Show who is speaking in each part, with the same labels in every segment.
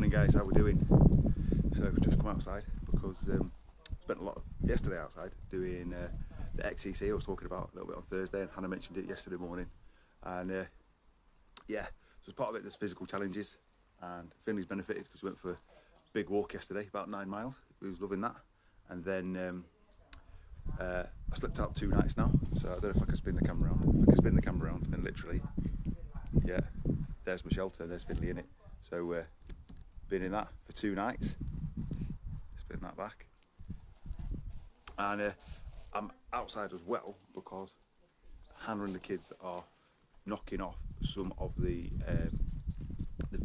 Speaker 1: Morning guys, how we doing? So just come outside because spent a lot of yesterday outside doing the XCC I was talking about a little bit on Thursday, and Hannah mentioned it yesterday morning. And yeah, so as part of it there's physical challenges, and Finley's benefited because we went for a big walk yesterday, about 9 miles. He was loving that. And then I slept out 2 nights now, so I don't know if I can spin the camera around. If I can spin the camera around, then literally, yeah, there's my shelter, there's Finley in it. So been in that for 2 nights. Spin that back. And I'm outside as well because Hannah and the kids are knocking off some of the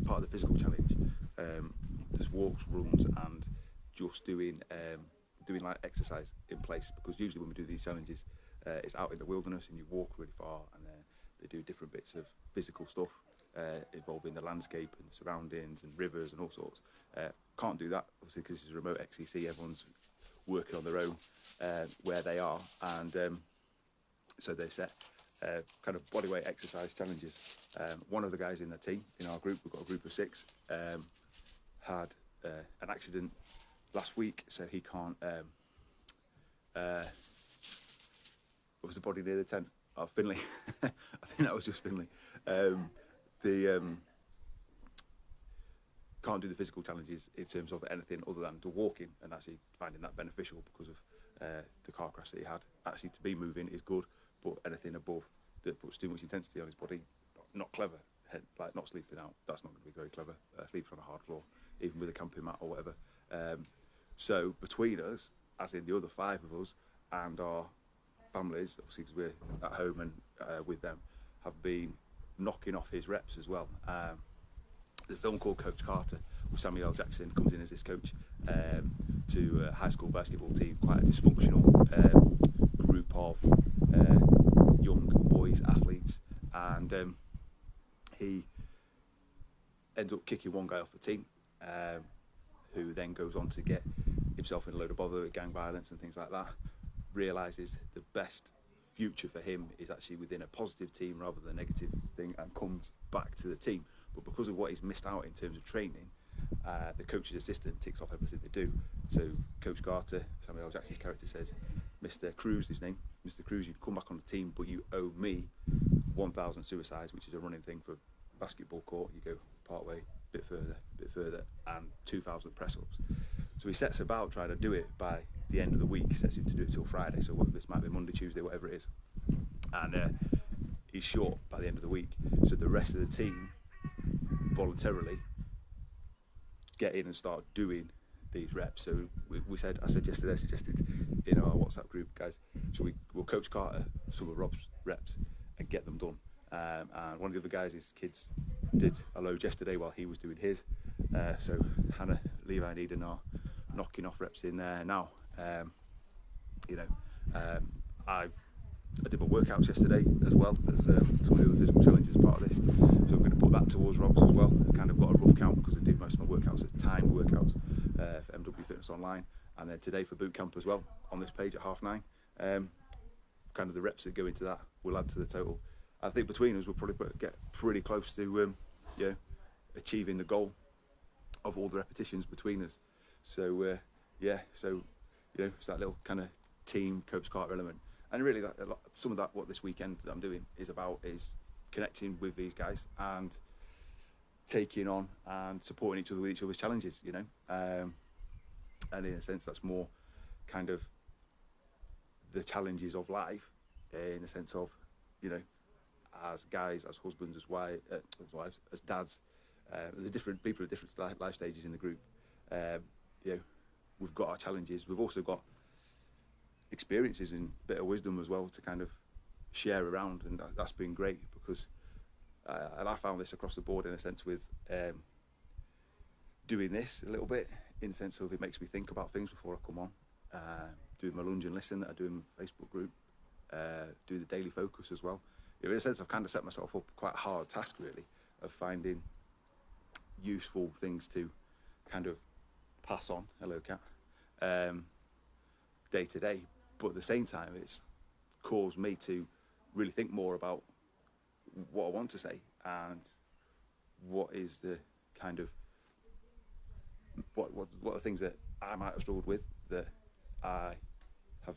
Speaker 1: part of the physical challenge. There's walks, runs, and just doing like exercise in place, because usually when we do these challenges, it's out in the wilderness and you walk really far, and then they do different bits of physical stuff involving the landscape and the surroundings and rivers and all sorts. Can't do that obviously because it's a remote XCC. Everyone's working on their own where they are, and so they set kind of bodyweight exercise challenges. One of the guys in the team, in our group, we've got a group of 6, had an accident last week, so he can't. What was the body near the tent? Oh, Finley. I think that was just Finley. Can't do the physical challenges in terms of anything other than the walking, and actually finding that beneficial because of the car crash that he had. Actually, to be moving is good, but anything above that puts too much intensity on his body, not clever. Like not sleeping out, that's not going to be very clever. Sleeping on a hard floor, even with a camping mat or whatever. So between us, as in the other 5 of us, and our families, obviously because we're at home and with them, have been knocking off his reps as well. There's a film called Coach Carter with Samuel L. Jackson, comes in as this coach to a high school basketball team, quite a dysfunctional group of young boys, athletes, and he ends up kicking one guy off the team, who then goes on to get himself in a load of bother with gang violence and things like that. Realises the best future for him is actually within a positive team rather than a negative thing, and comes back to the team. But because of what he's missed out in terms of training, the coach's assistant ticks off everything they do. So Coach Carter, Samuel L. Jackson's character, says, Mr. Cruz, his name, Mr. Cruz, you come back on the team, but you owe me 1,000 suicides, which is a running thing for basketball court. You go part way, bit further, and 2,000 press-ups. So he sets about trying to do it by the end of the week, sets him to do it till Friday, so this might be Monday, Tuesday, whatever it is. And he's short by the end of the week, so the rest of the team voluntarily get in and start doing these reps. So I said yesterday, I suggested in our WhatsApp group, guys, so we'll Coach Carter some of Rob's reps and get them done. And one of the other guys, his kids, did a load yesterday while he was doing his. So Hannah, Levi and Eden are knocking off reps in there now. I did my workouts yesterday as well. There's some of the other physical challenges as part of this, so I'm going to put that towards Rob's as well. I kind of got a rough count because I do most of my workouts as timed workouts for MW Fitness Online, and then today for boot camp as well on this page at 9:30. Kind of the reps that go into that will add to the total. I think between us we'll probably get pretty close to achieving the goal of all the repetitions between us. So it's that little kind of team Coach Carter element. And really, some of that, what this weekend that I'm doing is about, is connecting with these guys and taking on and supporting each other with each other's challenges, and in a sense, that's more kind of the challenges of life, in the sense of, as guys, as husbands, as wives, as dads, there's different people at different life stages in the group. We've got our challenges. We've also got experiences and a bit of wisdom as well to kind of share around, and that's been great because and I found this across the board in a sense with doing this a little bit, in the sense of it makes me think about things before I come on, doing my lunge and listen that I do in my Facebook group, do the daily focus as well. In a sense, I've kind of set myself up quite a hard task really of finding useful things to kind of pass on, hello cat, day to day. But at the same time, it's caused me to really think more about what I want to say and what is the kind of what are the things that I might have struggled with that I have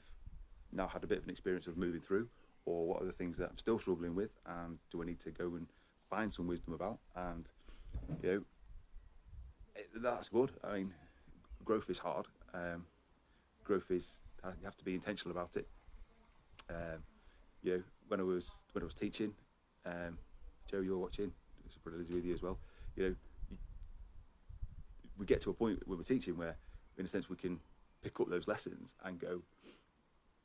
Speaker 1: now had a bit of an experience of moving through, or what are the things that I'm still struggling with, and do I need to go and find some wisdom about? And that's good. I mean, growth is hard. Growth is, you have to be intentional about it. When I was teaching, Joe, you're watching, it's probably Liz with you as well. We get to a point when we're teaching where, in a sense, we can pick up those lessons and go,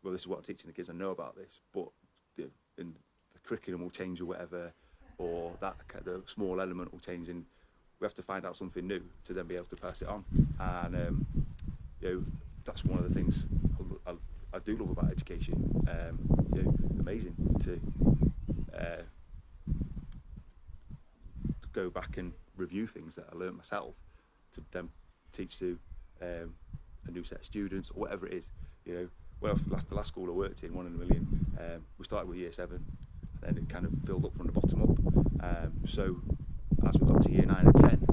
Speaker 1: well, this is what I'm teaching the kids. I know about this, but in the curriculum will change or whatever, or that kind of small element will change, and we have to find out something new to then be able to pass it on. And that's one of the things I do love about education. Amazing to go back and review things that I learned myself to then teach to a new set of students or whatever it is. Well, the last school I worked in, 1 in a million, we started with year 7, and then it kind of filled up from the bottom up. So as we got to year 9 and 10,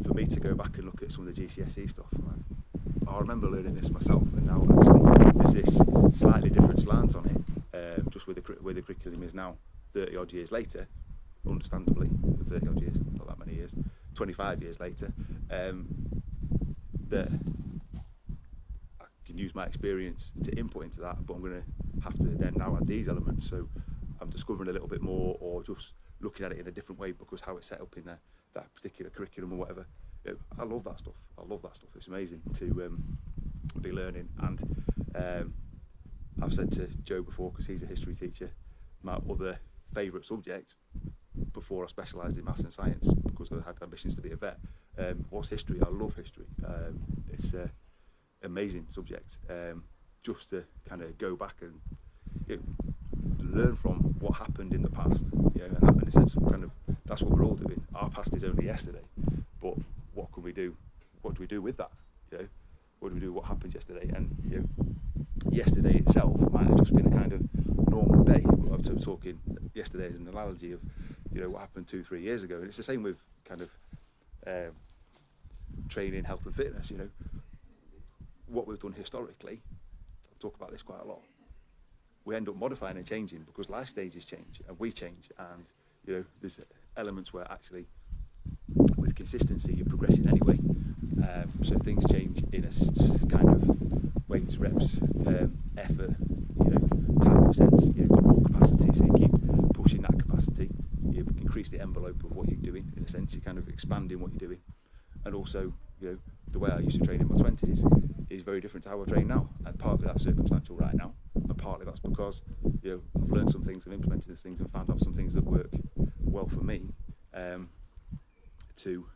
Speaker 1: for me to go back and look at some of the GCSE stuff, I remember learning this myself, and now actually there's this slightly different slant on it, just where the curriculum is now, 30 odd years later, understandably, 30 odd years, not that many years, 25 years later, that I can use my experience to input into that, but I'm going to have to then now add these elements, so I'm discovering a little bit more, or just looking at it in a different way because how it's set up in that particular curriculum or whatever. I love that stuff. It's amazing to be learning. And I've said to Joe before, because he's a history teacher, my other favourite subject before I specialised in maths and science, because I had ambitions to be a vet, was history. I love history. It's an amazing subject. Just to kind of go back and learn from what happened in the past. And that, in a sense, that's what we're all doing. Our past is only yesterday, but what can we do? What do we do with that? What do we do? What happened yesterday? And yesterday itself might have just been a kind of normal day. I'm talking yesterday as an analogy of what happened 2-3 years ago, and it's the same with kind of training, health and fitness. What we've done historically, I talk about this quite a lot, we end up modifying and changing because life stages change and we change, and there's elements where actually with consistency you're progressing anyway, so things change in a kind of weights, reps, effort, type of sense. You've got more capacity, so you keep pushing that capacity, you increase the envelope of what you're doing, in a sense you're kind of expanding what you're doing. And also the way I used to train in my 20s is very different to how I train now, and partly that's circumstantial right now, and partly that's because I've learned some things and implemented these things and found out some things that work well for me, to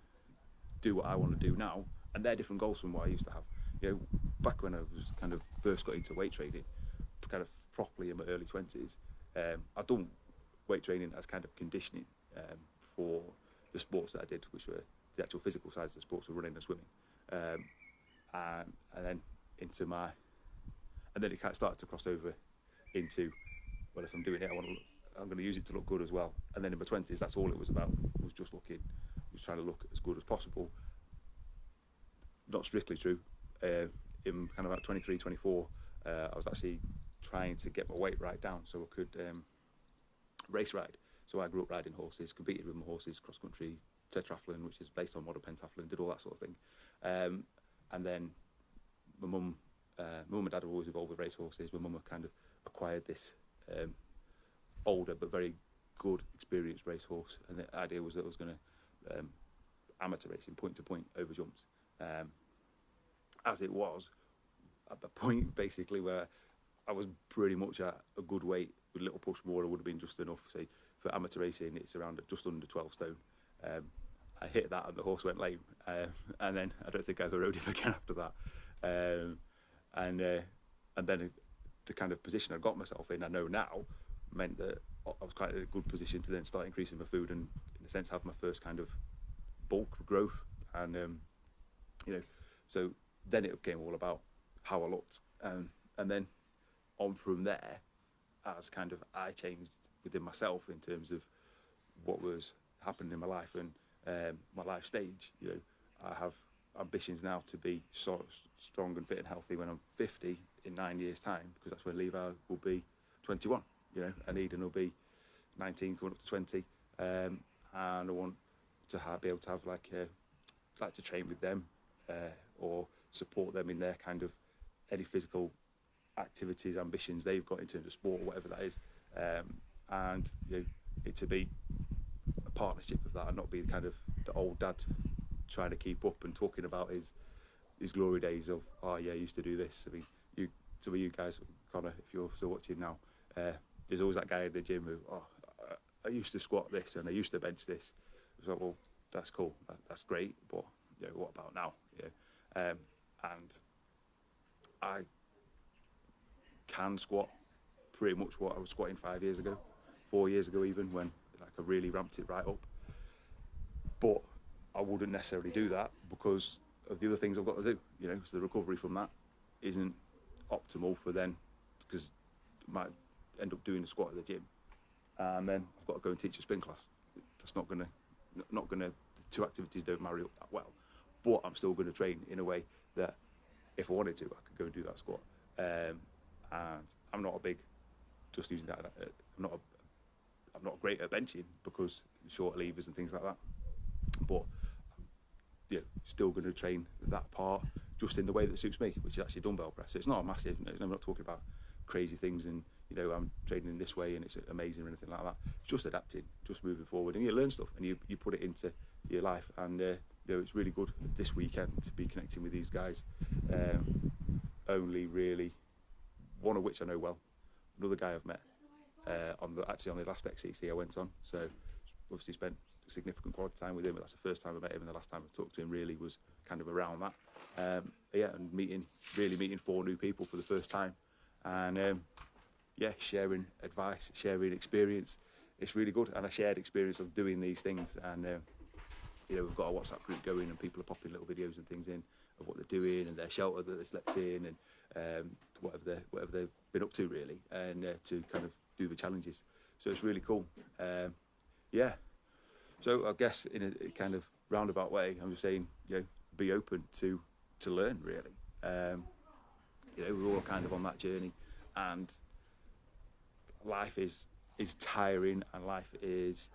Speaker 1: do what I want to do now, and they're different goals from what I used to have. Back when I was kind of first got into weight training, kind of properly in my early 20s, I'd done weight training as kind of conditioning for the sports that I did, which were the actual physical sides of the sports, were running and swimming, and then and then it kind of started to cross over into, well, if I'm doing it, I'm going to use it to look good as well. And then in my 20s, that's all it was about, was trying to look as good as possible. Not strictly true. In kind of about 23, 24, I was actually trying to get my weight right down so I could race ride. So I grew up riding horses, competed with my horses, cross country, tetrathlon, which is based on modern pentathlon, did all that sort of thing. And then my mum and dad were always involved with race horses. My mum had kind of acquired this older but very good, experienced race horse, and the idea was that I was going to amateur racing, point to point over jumps. As it was, at the point basically where I was pretty much at a good weight, with a little push more, I would have been just enough. Say for amateur racing, it's around just under 12 stone. I hit that and the horse went lame, and then I don't think I ever rode him again after that. And then the kind of position I got myself in, I know now, meant that I was quite in a good position to then start increasing my food and, in a sense, have my first kind of bulk growth. And so then it became all about how I looked, and then on from there, as kind of I changed within myself in terms of what was happening in my life, and my life stage. You know, I have ambitions now to be so strong and fit and healthy when I'm 50 in 9 years' time, because that's when Levi will be 21. You know, and Eden will be 19, coming up to 20, and I want to be able to have like to train with them or support them in their kind of any physical activities, ambitions they've got in terms of sport or whatever that is, and you know, it to be a partnership of that and not be kind of the old dad trying to keep up and talking about his glory days of, oh yeah, I used to do this. I mean, some of you guys, Connor, if you're still watching now, there's always that guy in the gym who, I used to squat this and I used to bench this. I was like, well, that's cool, that's great, but you know, what about now? You know, and I can squat pretty much what I was squatting 5 years ago, 4 years ago even, when like I really ramped it right up. But I wouldn't necessarily do that because of the other things I've got to do, you know, so the recovery from that isn't optimal for then, because I might end up doing a squat at the gym and then I've got to go and teach a spin class. That's not gonna, the two activities don't marry up that well, but I'm still gonna train in a way that if I wanted to, I could go and do that squat. And I'm not a big, just using that, I'm not great at benching because short levers and things like that, but yeah, still going to train that part just in the way that suits me, which is actually dumbbell press. It's not a massive, I'm not talking about crazy things and, you know, I'm training in this way and it's amazing or anything like that. It's just adapting, just moving forward, and you learn stuff and you put it into your life. And you know, it's really good this weekend to be connecting with these guys. Only really one of which I know well, another guy I've met on the last XCC I went on, so obviously spent significant quality time with him, but that's the first time I met him, and the last time I talked to him really was kind of around that. Yeah, and meeting 4 new people for the first time, and yeah, sharing advice, sharing experience. It's really good, and a shared experience of doing these things. And you know, we've got a WhatsApp group going, and people are popping little videos and things in of what they're doing and their shelter that they slept in, and whatever they've been up to really, and to kind of do the challenges. So it's really cool. Yeah. So I guess in a kind of roundabout way, I'm just saying, you know, be open to learn really. You know, we're all kind of on that journey, and life is tiring, and life is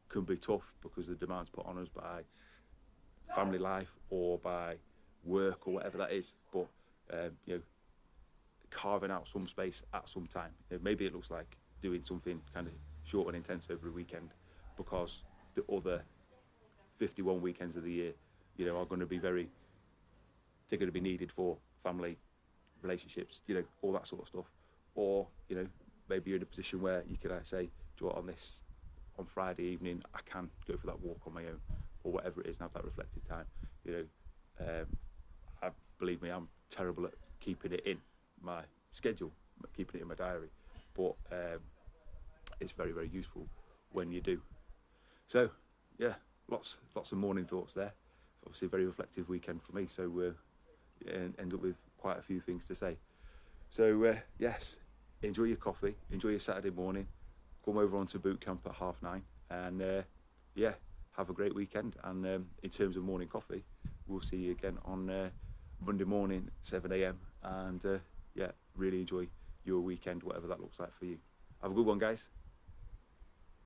Speaker 1: can be tough because of the demands put on us by family life or by work or whatever that is. But you know, carving out some space at some time. You know, maybe it looks like doing something kind of short and intense over a weekend, because the other 51 weekends of the year, you know, are going to be they're going to be needed for family, relationships, you know, all that sort of stuff. Or, you know, maybe you're in a position where you can say, do you know what, on Friday evening, I can go for that walk on my own, or whatever it is, and have that reflective time. You know, believe me, I'm terrible at keeping it in my schedule, keeping it in my diary, but it's very, very useful when you do. So yeah, lots of morning thoughts there. Obviously a very reflective weekend for me, so end up with quite a few things to say. So yes, enjoy your coffee, enjoy your Saturday morning, come over onto boot camp at 9:30, and yeah, have a great weekend. And in terms of morning coffee, we'll see you again on Monday morning 7 a.m. and yeah, really enjoy your weekend, whatever that looks like for you. Have a good one, guys.